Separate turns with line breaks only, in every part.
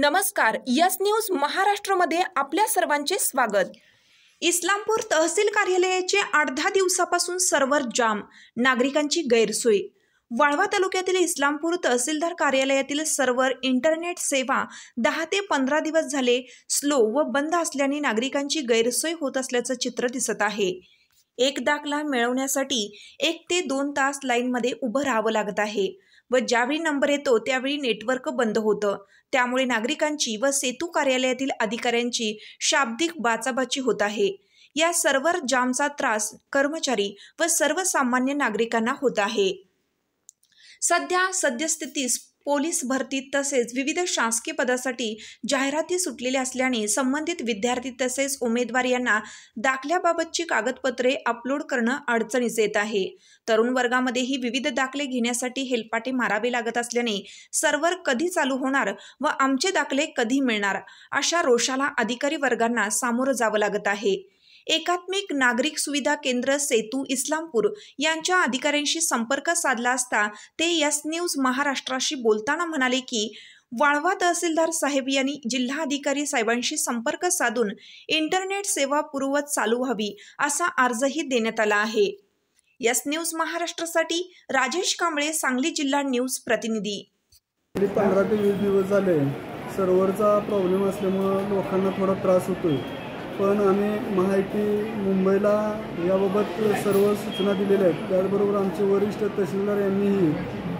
नमस्कार, yes news महाराष्ट्रमध्ये आपल्या सर्वांचे स्वागत। इस्लामपूर तहसील कार्यालयाचे 8-10 दिवसापासून सर्व्हर जाम, नागरिकांची गैरसोय। वाळवा तालुक्यातील इस्लामपूर तहसीलदार कार्यालयातील सर्व्हर इंटरनेट सेवा 10 ते 15 दिवस झाले स्लो व बंद असल्याने नागरिकांची गैरसोय होत असल्याचं चित्र दिसत आहे। एक दाखला मिळवण्यासाठी 1 ते 2 तास लाईनमध्ये उभं राहावं लागत आहे व ज्यावेळी नंबर येतो त्यावेळी नेटवर्क बंद होतं। त्यामुळे नागरिकांची व सेतू कार्यालयातील अधिकाऱ्यांची शाब्दिक बाचाबाची होत आहे। या सर्व्हर जामचा त्रास कर्मचारी व सर्वसामान्य नागरिकांना होत आहे। सद्यस्थितीस पोलीस भरती तसेच विविध शासकीय पदासाठी जाहिराती सुटलेल्या असल्याने संबंधित विद्यार्थी तसेच उमेदवार यांना दाखल्याबाबतची कागदपत्रे अपलोड करणं अडचणीचे येत आहे। तरुण वर्गामध्येही विविध दाखले घेण्यासाठी हेलपाटे मारावे लागत असल्याने सर्व्हर कधी चालू होणार व आमचे दाखले कधी मिळणार अशा रोषाला अधिकारी वर्गांना सामोरं जावं लागत आहे। एकात्मिक नागरिक सुविधा केंद्र सेतू इस्लामपूर यांच्या अधिकाऱ्यांशी संपर्क साधला असता ते यस न्यूज महाराष्ट्राशी बोलताना म्हणाले की वाळवा तहसीलदार साहेब यांनी जिल्हाधिकारी साहेबांशी संपर्क साधून इंटरनेट सेवा पूर्ववत चालू व्हावी असा अर्जही देण्यात आला आहे। यस न्यूज महाराष्ट्रासाठी राजेश कांबळे, सांगली जिल्हा न्यूज प्रतिनिधी।
15 ते 20 दिवस झाले सर्व्हरचा प्रॉब्लेम असल्यामुळे लोकांना थोडा त्रास होतोय, पण आम्ही महायुती मुंबईला याबाबत सर्व सूचना दिलेल्या आहेत। त्याचबरोबर आमचे वरिष्ठ तहसीलदार यांनीही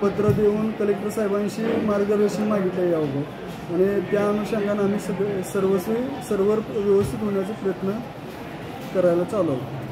पत्र देऊन कलेक्टर साहेबांशी मार्गदर्शन मागितले याबाबत आणि त्या अनुषंगाने आम्ही सर्व्हर व्यवस्थित होण्याचा प्रयत्न करायला चालू आहोत।